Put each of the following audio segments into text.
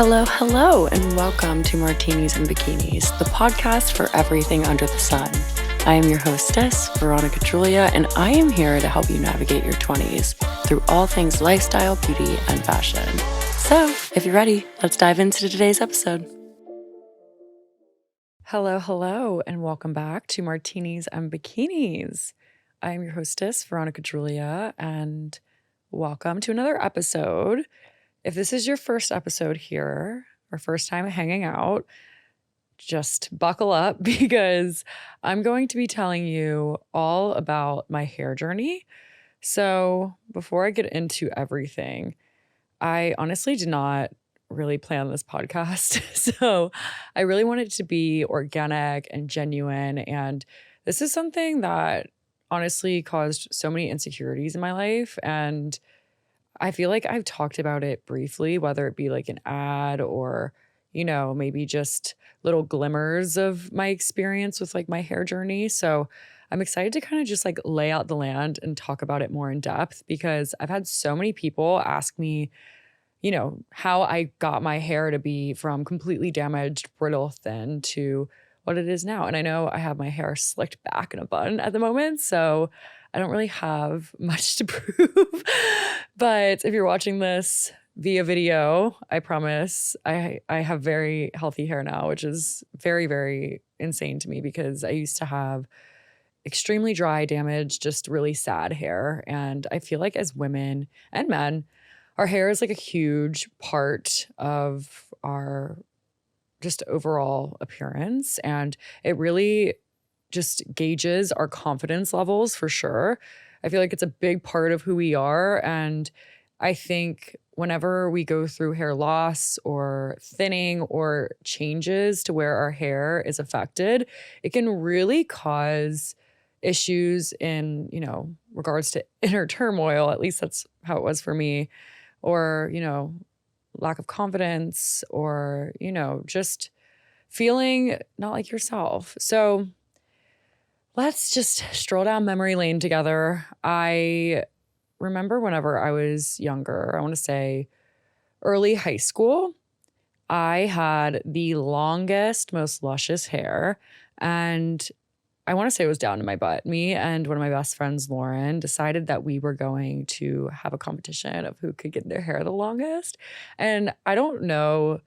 Hello, and welcome to Martinis and Bikinis, the podcast for everything under the sun. I am your hostess, Veronica Droulia, and I am here to help you navigate your 20s through all things lifestyle, beauty, and fashion. So, if you're ready, let's dive into today's episode. Hello, and welcome back to Martinis and Bikinis. I am your hostess, Veronica Droulia, and welcome to another episode. If this is your first episode here or first time hanging out, just buckle up because I'm going to be telling you all about my hair journey. So before I get into everything, I honestly did not really plan this podcast. So I really wanted it to be organic and genuine. And this is something that honestly caused so many insecurities in my life. And I feel like I've talked about it briefly, whether it be like an ad or, maybe just little glimmers of my experience with like my hair journey. So I'm excited to kind of just like lay out the land and talk about it more in depth because I've had so many people ask me, how I got my hair to be from completely damaged, brittle, thin to what it is now. And I know I have my hair slicked back in a bun at the moment. So I don't really have much to prove. But if you're watching this via video, I promise I have very healthy hair now, which is very, very insane to me because I used to have extremely dry, damaged, just really sad hair. And I feel like as women and men, our hair is like a huge part of our just overall appearance. And it really just gauges our confidence levels for sure. I feel like it's a big part of who we are. And I think whenever we go through hair loss or thinning or changes to where our hair is affected, it can really cause issues in, regards to inner turmoil. At least that's how it was for me. Or, lack of confidence or, just feeling not like yourself. So let's just stroll down memory lane together. I remember whenever I was younger, I want to say early high school, I had the longest, most luscious hair. And I want to say it was down to my butt. Me and one of my best friends, Lauren, decided that we were going to have a competition of who could get their hair the longest. And I don't know,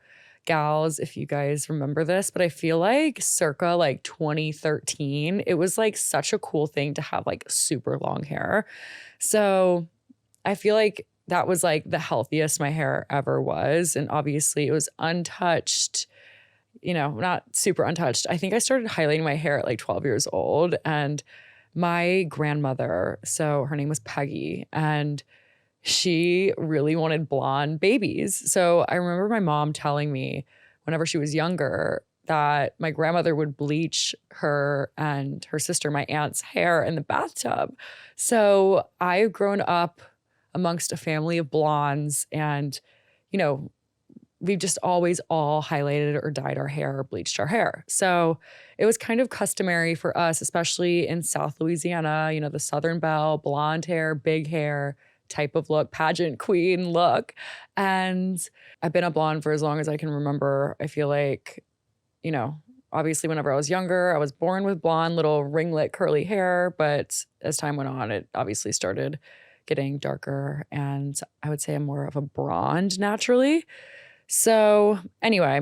gals, if you guys remember this, but I feel like circa like 2013, it was like such a cool thing to have like super long hair. So I feel like that was like the healthiest my hair ever was. And obviously it was untouched, not super untouched. I think I started highlighting my hair at like 12 years old. And my grandmother, so her name was Peggy, and she really wanted blonde babies. So I remember my mom telling me whenever she was younger that my grandmother would bleach her and her sister, my aunt's hair in the bathtub. So I've grown up amongst a family of blondes and, we've just always all highlighted or dyed our hair or bleached our hair. So it was kind of customary for us, especially in South Louisiana, the Southern Belle, blonde hair, big hair type of look, pageant queen look. And I've been a blonde for as long as I can remember. I feel like, obviously whenever I was younger, I was born with blonde little ringlet curly hair. But as time went on, it obviously started getting darker. And I would say I'm more of a blonde naturally. So anyway,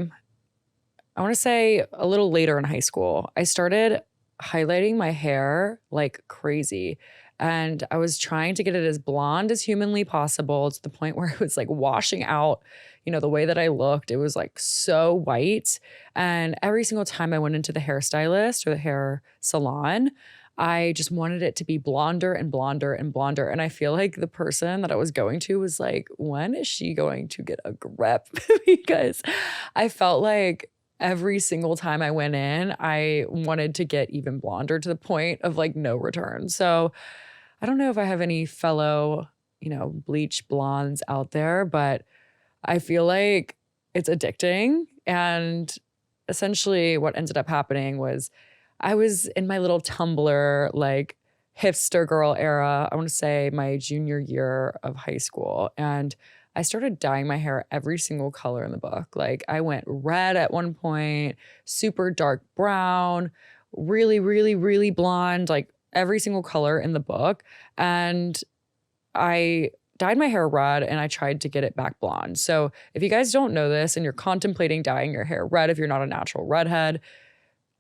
I want to say a little later in high school, I started highlighting my hair like crazy. And I was trying to get it as blonde as humanly possible to the point where it was like washing out, the way that I looked. It was like so white. And every single time I went into the hairstylist or the hair salon, I just wanted it to be blonder and blonder and blonder. And I feel like the person that I was going to was like, when is she going to get a grip? Because I felt like every single time I went in, I wanted to get even blonder to the point of like no return. So I don't know if I have any fellow, bleach blondes out there, but I feel like it's addicting. And essentially what ended up happening was I was in my little Tumblr, like hipster girl era, I want to say my junior year of high school. And I started dyeing my hair every single color in the book. Like I went red at one point, super dark brown, really, really, really blonde, like every single color in the book. And I dyed my hair red and I tried to get it back blonde. So if you guys don't know this and you're contemplating dyeing your hair red, if you're not a natural redhead,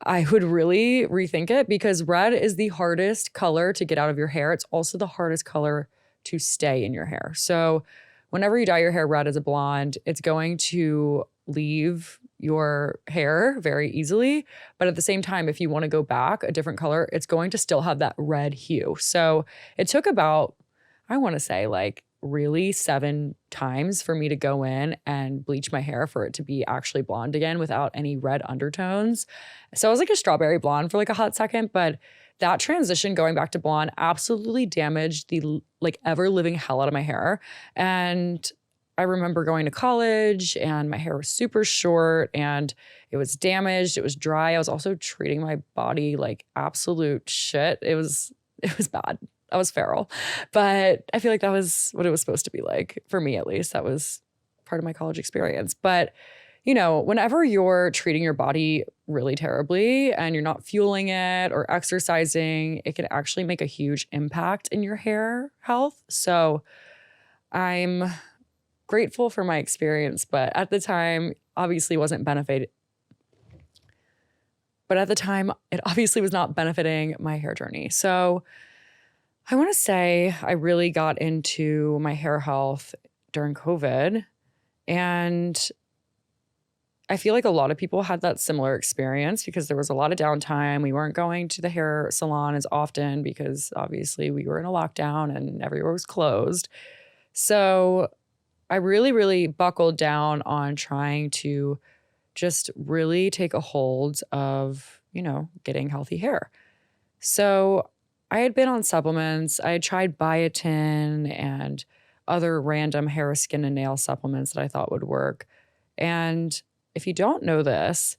I would really rethink it because red is the hardest color to get out of your hair. It's also the hardest color to stay in your hair. So whenever you dye your hair red as a blonde, it's going to leave your hair very easily. But at the same time, if you want to go back a different color, it's going to still have that red hue. So it took about, I want to say like really 7 times for me to go in and bleach my hair for it to be actually blonde again without any red undertones. So I was like a strawberry blonde for like a hot second, but that transition going back to blonde absolutely damaged the like ever living hell out of my hair. And I remember going to college and my hair was super short and it was damaged. It was dry. I was also treating my body like absolute shit. It was bad. I was feral, but I feel like that was what it was supposed to be like for me, at least. That was part of my college experience. But, you know, whenever you're treating your body really terribly and you're not fueling it or exercising, it can actually make a huge impact in your hair health. So I'm grateful for my experience, but at the time, obviously wasn't benefited. But at the time, it obviously was not benefiting my hair journey. So I want to say I really got into my hair health during COVID. And I feel like a lot of people had that similar experience because there was a lot of downtime. We weren't going to the hair salon as often because obviously we were in a lockdown and everywhere was closed. So I really, really buckled down on trying to just really take a hold of, you know, getting healthy hair. So I had been on supplements. I had tried biotin and other random hair, skin, and nail supplements that I thought would work. And if you don't know this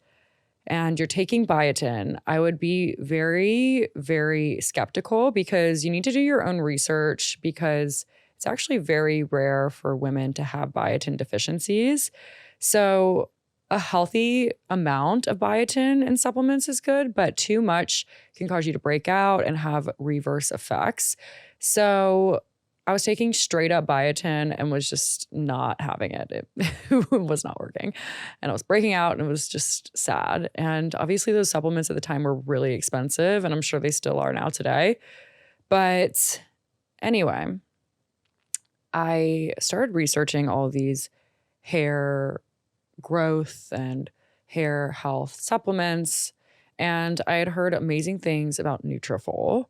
and you're taking biotin, I would be very, very skeptical because you need to do your own research because it's actually very rare for women to have biotin deficiencies. So a healthy amount of biotin in supplements is good, but too much can cause you to break out and have reverse effects. So I was taking straight up biotin and was just not having it. It was not working. And I was breaking out and it was just sad. And obviously those supplements at the time were really expensive and I'm sure they still are now today. But anyway, I started researching all of these hair growth and hair health supplements. And I had heard amazing things about Nutrafol.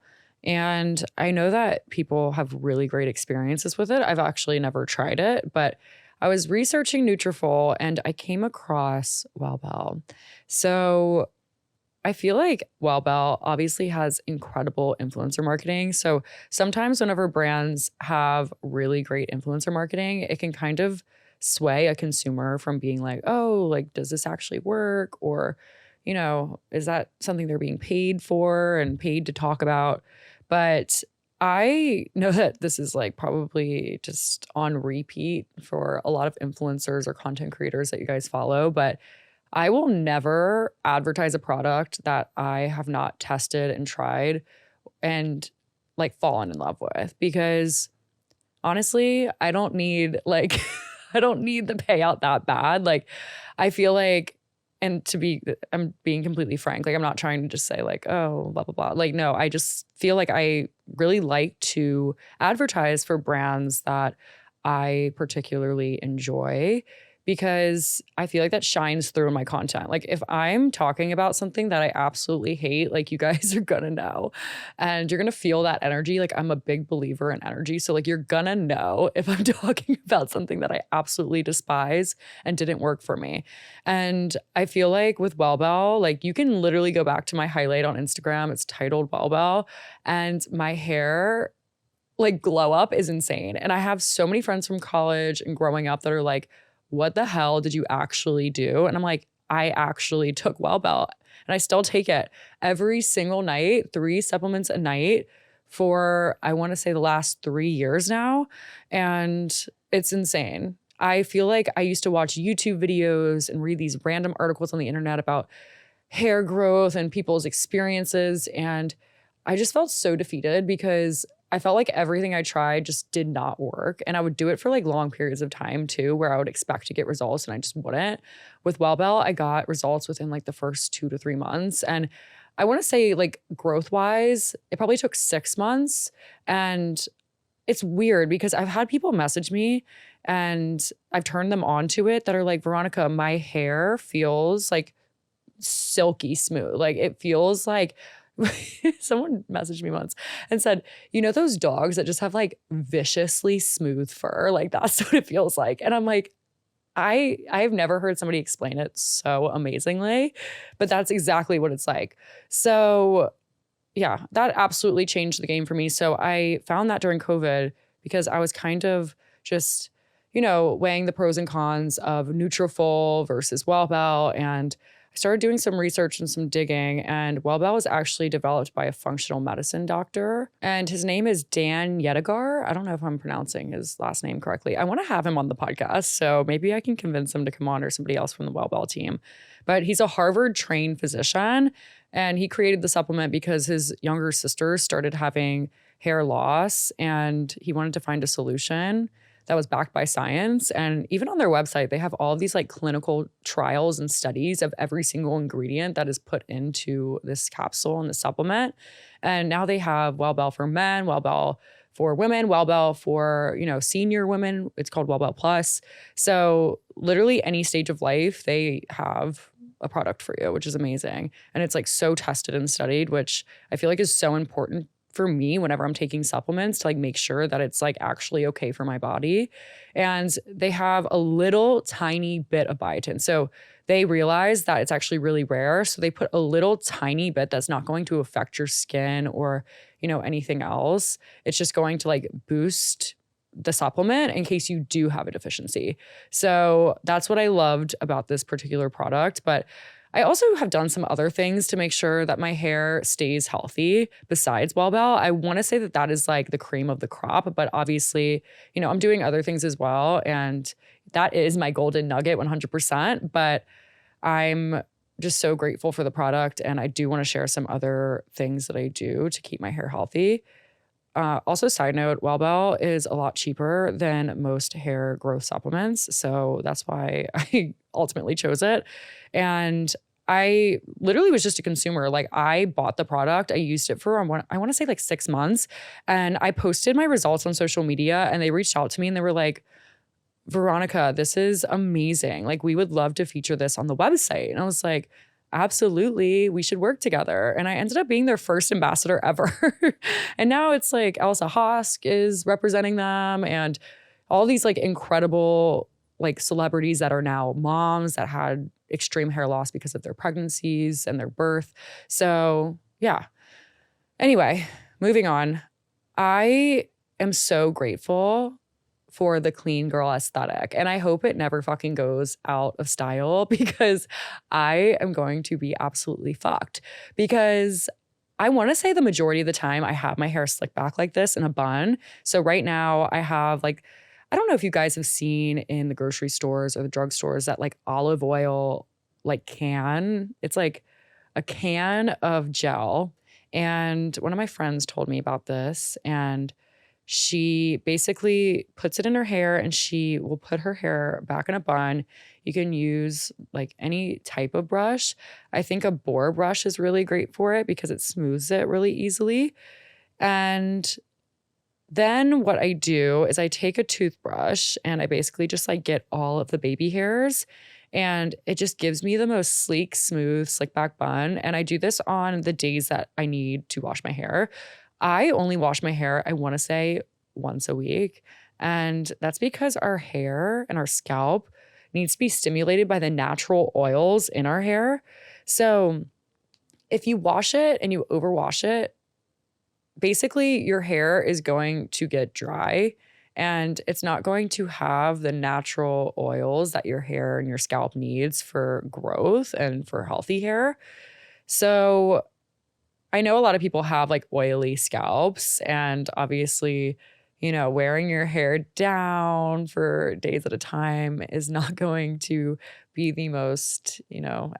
And I know that people have really great experiences with it. I've actually never tried it, but I was researching Nutrafol and I came across Wellbell. So I feel like Wellbell obviously has incredible influencer marketing. So sometimes whenever brands have really great influencer marketing, it can kind of sway a consumer from being like, oh, like, does this actually work? Or, you know, is that something they're being paid for and paid to talk about? But I know that this is like probably just on repeat for a lot of influencers or content creators that you guys follow. But I will never advertise a product that I have not tested and tried and like fallen in love with because honestly, I don't need like I don't need the payout that bad. Like I feel like, and I'm being completely frank. Like I'm not trying to just say like, oh, blah, blah, blah. Like, no, I just feel like I really like to advertise for brands that I particularly enjoy because I feel like that shines through in my content. Like if I'm talking about something that I absolutely hate, like you guys are gonna know and you're gonna feel that energy. Like I'm a big believer in energy. So like you're gonna know if I'm talking about something that I absolutely despise and didn't work for me. And I feel like with Wellbell, like you can literally go back to my highlight on Instagram. It's titled Wellbell and my hair like glow up is insane. And I have so many friends from college and growing up that are like, what the hell did you actually do? And I'm like, I actually took Wellbell and I still take it every single night, 3 supplements a night for, I want to say, the last 3 years now. And it's insane. I feel like I used to watch YouTube videos and read these random articles on the internet about hair growth and people's experiences. And I just felt so defeated because I felt like everything I tried just did not work. And I would do it for like long periods of time too, where I would expect to get results and I just wouldn't. With Wellbell, I got results within like the first 2 to 3 months. And I want to say, like, growth wise, it probably took 6 months. And it's weird because I've had people message me and I've turned them on to it that are like, Veronica, my hair feels like silky smooth. Like, it feels like someone messaged me once and said, you know, those dogs that just have like viciously smooth fur, like that's what it feels like. And I'm like, I've never heard somebody explain it so amazingly, but that's exactly what it's like. So yeah, that absolutely changed the game for me. So I found that during COVID because I was kind of just, you know, weighing the pros and cons of Nutrafol versus Wellbell, and I started doing some research and some digging, and Wellbell was actually developed by a functional medicine doctor, and his name is Dan Yedigar. I don't know if I'm pronouncing his last name correctly. I want to have him on the podcast, so maybe I can convince him to come on, or somebody else from the Wellbell team. But he's a Harvard-trained physician, and he created the supplement because his younger sister started having hair loss, and he wanted to find a solution that was backed by science. And even on their website, they have all of these like clinical trials and studies of every single ingredient that is put into this capsule and the supplement. And now they have Wellbell for men, Wellbell for women, Wellbell for, you know, senior women. It's called Wellbell Plus. So literally any stage of life, they have a product for you, which is amazing. And it's like so tested and studied, which I feel like is so important for me whenever I'm taking supplements, to like make sure that it's like actually okay for my body. And they have a little tiny bit of biotin. So they realize that it's actually really rare. So they put a little tiny bit that's not going to affect your skin or, you know, anything else. It's just going to like boost the supplement in case you do have a deficiency. So that's what I loved about this particular product. But I also have done some other things to make sure that my hair stays healthy besides Wellbell. I want to say that that is like the cream of the crop, but obviously, you know, I'm doing other things as well. And that is my golden nugget 100%. But I'm just so grateful for the product. And I do want to share some other things that I do to keep my hair healthy. Also, side note, Wellbell is a lot cheaper than most hair growth supplements. So that's why I ultimately chose it. And I literally was just a consumer. Like, I bought the product. I used it for, I want to say like 6 months. And I posted my results on social media, and they reached out to me and they were like, Veronica, this is amazing. Like, we would love to feature this on the website. And I was like, absolutely, we should work together. And I ended up being their first ambassador ever. And now it's like Elsa Hosk is representing them, and all these like incredible like celebrities that are now moms that had extreme hair loss because of their pregnancies and their birth. So yeah. Anyway, moving on. I am so grateful for the clean girl aesthetic. And I hope it never fucking goes out of style, because I am going to be absolutely fucked. Because I want to say the majority of the time I have my hair slicked back like this in a bun. So right now I have like, I don't know if you guys have seen in the grocery stores or the drugstores that like olive oil like can. It's like a can of gel. And one of my friends told me about this, and she basically puts it in her hair and she will put her hair back in a bun. You can use like any type of brush. I think a boar brush is really great for it because it smooths it really easily. And then what I do is I take a toothbrush and I basically just like get all of the baby hairs, and it just gives me the most sleek, smooth, slick back bun. And I do this on the days that I need to wash my hair. I only wash my hair, I want to say, once a week. And that's because our hair and our scalp needs to be stimulated by the natural oils in our hair. So if you wash it and you overwash it, basically your hair is going to get dry, and it's not going to have the natural oils that your hair and your scalp needs for growth and for healthy hair. So I know a lot of people have like oily scalps, and obviously, wearing your hair down for days at a time is not going to be the most,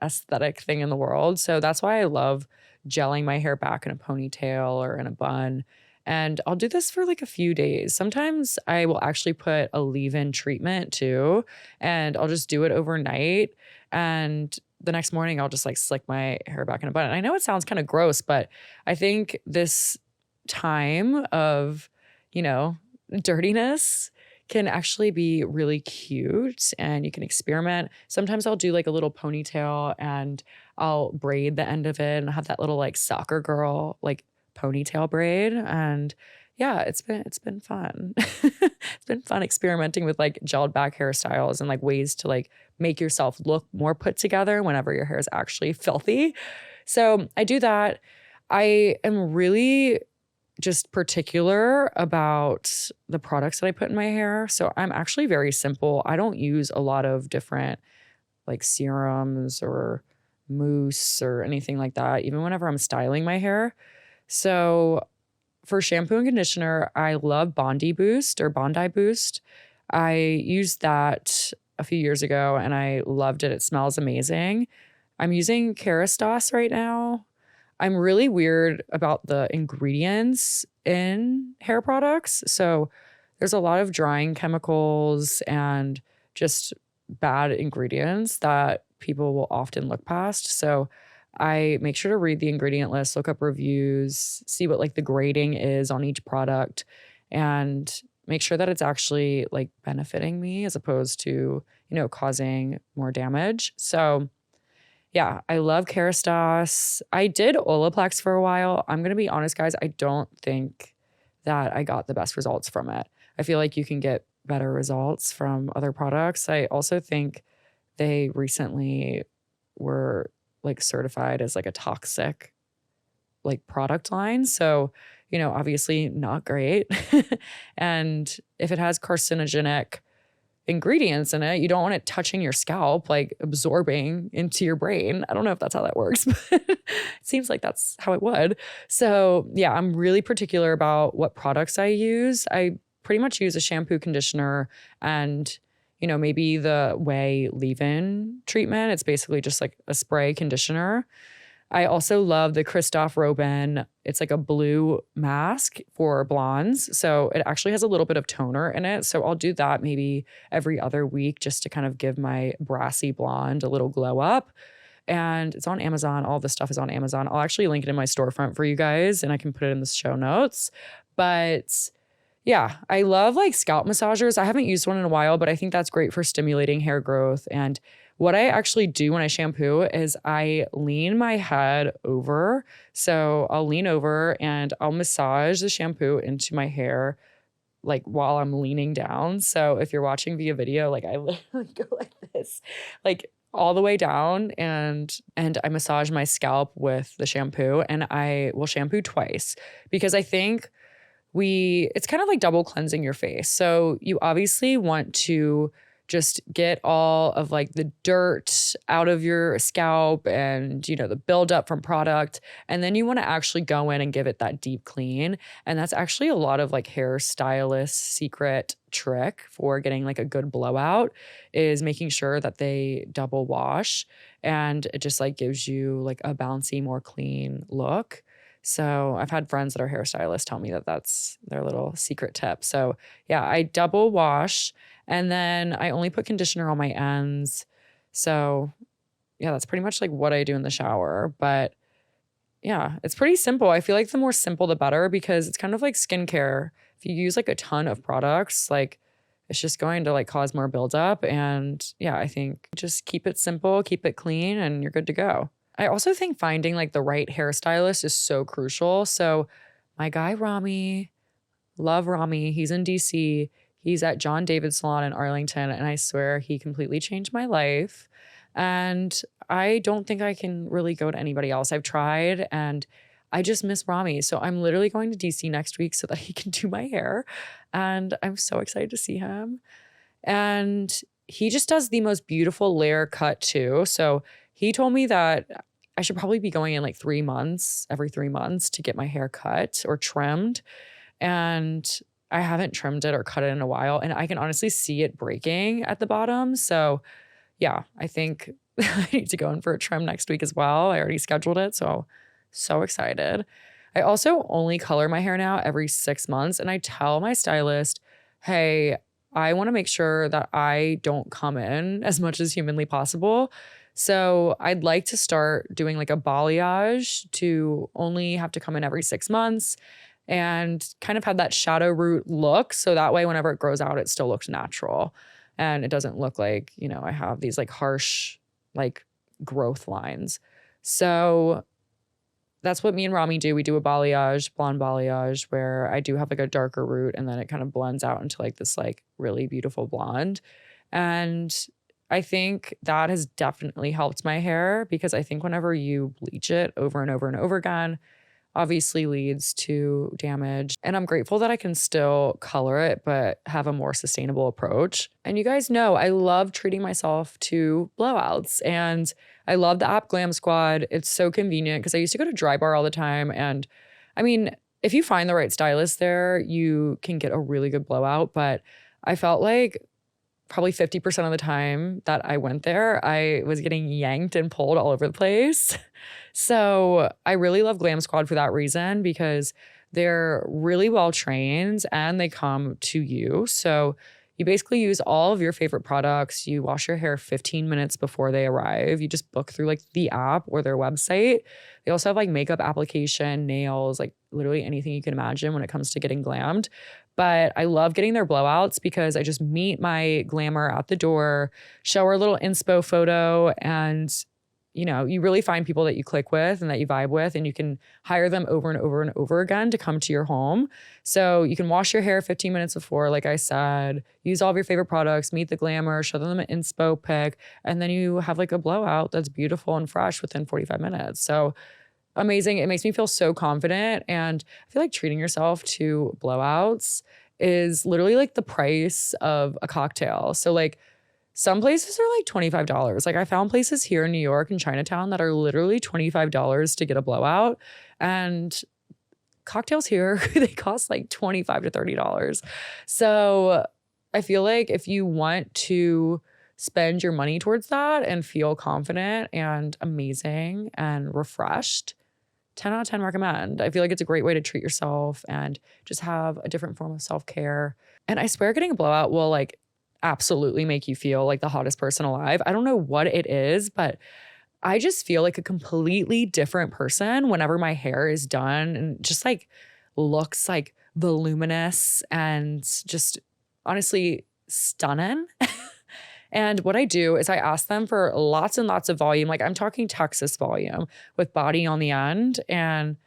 aesthetic thing in the world. So that's why I love gelling my hair back in a ponytail or in a bun. And I'll do this for like a few days. Sometimes I will actually put a leave-in treatment too, and I'll just do it overnight. And the next morning, I'll just like slick my hair back in a bun. And I know it sounds kind of gross, but I think this time of, dirtiness can actually be really cute, and you can experiment. Sometimes I'll do like a little ponytail and I'll braid the end of it and have that little like soccer girl like ponytail braid. And yeah, it's been fun. It's been fun experimenting with like gelled back hairstyles and like ways to like make yourself look more put together whenever your hair is actually filthy. So I do that. I am really just particular about the products that I put in my hair. So I'm actually very simple. I don't use a lot of different like serums or mousse or anything like that, even whenever I'm styling my hair. So for shampoo and conditioner, I love Bondi Boost or Bondi Boost. I used that a few years ago and I loved it. It smells amazing. I'm using Hairstyles right now. I'm really weird about the ingredients in hair products. So there's a lot of drying chemicals and just bad ingredients that people will often look past. So I make sure to read the ingredient list, look up reviews, see what like the grading is on each product, and make sure that it's actually like benefiting me as opposed to, causing more damage. So yeah, I love Kerastase. I did Olaplex for a while. I'm going to be honest, guys. I don't think that I got the best results from it. I feel like you can get better results from other products. I also think they recently were like certified as like a toxic like product line. So, obviously not great. And if it has carcinogenic ingredients in it, you don't want it touching your scalp, like absorbing into your brain. I don't know if that's how that works, but it seems like that's how it would. So yeah, I'm really particular about what products I use. I pretty much use a shampoo, conditioner, and maybe the Way leave-in treatment. It's basically just like a spray conditioner. I also love the Christophe Robin. It's like a blue mask for blondes. So it actually has a little bit of toner in it. So I'll do that maybe every other week just to kind of give my brassy blonde a little glow up. And it's on Amazon. All this stuff is on Amazon. I'll actually link it in my storefront for you guys and I can put it in the show notes. But yeah, I love like scalp massagers. I haven't used one in a while, but I think that's great for stimulating hair growth. And what I actually do when I shampoo is I lean my head over. So I'll lean over and I'll massage the shampoo into my hair like while I'm leaning down. So if you're watching via video, like I literally go like this, like all the way down, and I massage my scalp with the shampoo, and I will shampoo twice because I think it's kind of like double cleansing your face. So you obviously want to just get all of like the dirt out of your scalp and, the buildup from product. And then you want to actually go in and give it that deep clean. And that's actually a lot of like hairstylists' secret trick for getting like a good blowout is making sure that they double wash. And it just like gives you like a bouncy, more clean look. So I've had friends that are hairstylists tell me that that's their little secret tip. So yeah, I double wash and then I only put conditioner on my ends. So yeah, that's pretty much like what I do in the shower. But yeah, it's pretty simple. I feel like the more simple, the better because it's kind of like skincare. If you use like a ton of products, like it's just going to like cause more buildup. And yeah, I think just keep it simple, keep it clean, and you're good to go. I also think finding like the right hairstylist is so crucial. So my guy, Rami, love Rami. He's in DC. He's at John David Salon in Arlington. And I swear he completely changed my life. And I don't think I can really go to anybody else. I've tried and I just miss Rami. So I'm literally going to DC next week so that he can do my hair. And I'm so excited to see him. And he just does the most beautiful layer cut too. So he told me that I should probably be going in like every 3 months to get my hair cut or trimmed. And I haven't trimmed it or cut it in a while. And I can honestly see it breaking at the bottom. So yeah, I think I need to go in for a trim next week as well. I already scheduled it. So excited. I also only color my hair now every 6 months. And I tell my stylist, hey, I want to make sure that I don't come in as much as humanly possible. So I'd like to start doing like a balayage to only have to come in every 6 months and kind of have that shadow root look. So that way, whenever it grows out, it still looks natural and it doesn't look like, I have these like harsh, like growth lines. So that's what me and Rami do. We do a blonde balayage, where I do have like a darker root and then it kind of blends out into like this like really beautiful blonde. And I think that has definitely helped my hair, because I think whenever you bleach it over and over and over again, obviously leads to damage. And I'm grateful that I can still color it, but have a more sustainable approach. And you guys know I love treating myself to blowouts. And I love the app Glam Squad. It's so convenient because I used to go to Dry Bar all the time. And I mean, if you find the right stylist there, you can get a really good blowout. But I felt like probably 50% of the time that I went there, I was getting yanked and pulled all over the place. So I really love Glam Squad for that reason, because they're really well trained and they come to you. So you basically use all of your favorite products. You wash your hair 15 minutes before they arrive. You just book through like the app or their website. They also have like makeup application, nails, like literally anything you can imagine when it comes to getting glammed. But I love getting their blowouts because I just meet my glamour at the door, show her a little inspo photo, and you really find people that you click with and that you vibe with, and you can hire them over and over and over again to come to your home. So you can wash your hair 15 minutes before, like I said, use all of your favorite products, meet the glamour, show them an inspo pic, and then you have like a blowout that's beautiful and fresh within 45 minutes. So amazing. It makes me feel so confident. And I feel like treating yourself to blowouts is literally like the price of a cocktail. So like some places are like $25. Like I found places here in New York and Chinatown that are literally $25 to get a blowout. And cocktails here, they cost like $25 to $30. So I feel like if you want to spend your money towards that and feel confident and amazing and refreshed, 10 out of 10 recommend. I feel like it's a great way to treat yourself and just have a different form of self-care. And I swear getting a blowout will like absolutely make you feel like the hottest person alive. I don't know what it is, but I just feel like a completely different person whenever my hair is done and just like looks like voluminous and just honestly stunning. And what I do is I ask them for lots and lots of volume. Like I'm talking Texas volume with body on the end. And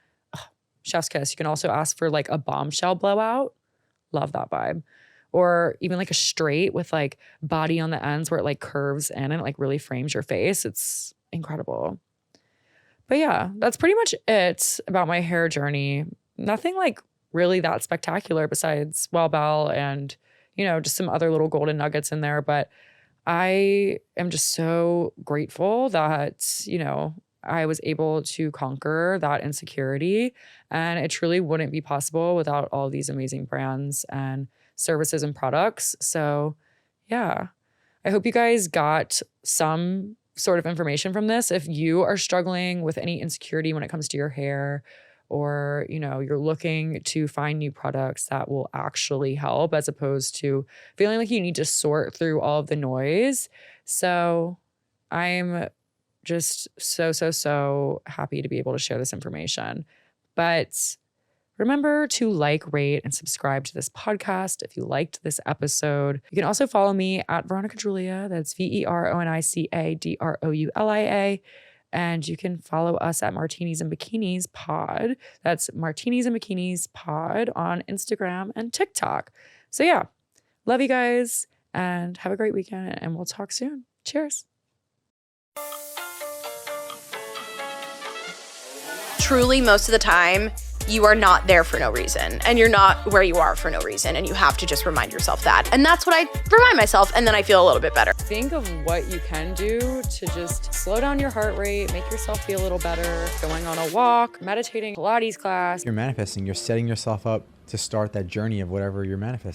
chef's kiss. You can also ask for like a bombshell blowout. Love that vibe. Or even like a straight with like body on the ends where it like curves in and it like really frames your face. It's incredible. But yeah, that's pretty much it about my hair journey. Nothing like really that spectacular besides Well Bell and, just some other little golden nuggets in there. But I am just so grateful that, I was able to conquer that insecurity, and it truly wouldn't be possible without all these amazing brands and services and products. So yeah, I hope you guys got some sort of information from this. If you are struggling with any insecurity when it comes to your hair, or, you're looking to find new products that will actually help as opposed to feeling like you need to sort through all of the noise. So I'm just so happy to be able to share this information. But remember to like, rate, and subscribe to this podcast if you liked this episode. You can also follow me at Veronica Droulia. That's VeronicADroulia. And you can follow us at Martinis and Bikinis Pod. That's Martinis and Bikinis Pod on Instagram and TikTok. So yeah, love you guys and have a great weekend, and we'll talk soon. Cheers. Truly, most of the time, you are not there for no reason, and you're not where you are for no reason, and you have to just remind yourself that. And that's what I remind myself, and then I feel a little bit better. Think of what you can do to just slow down your heart rate, make yourself feel a little better, going on a walk, meditating, Pilates class. You're manifesting, you're setting yourself up to start that journey of whatever you're manifesting.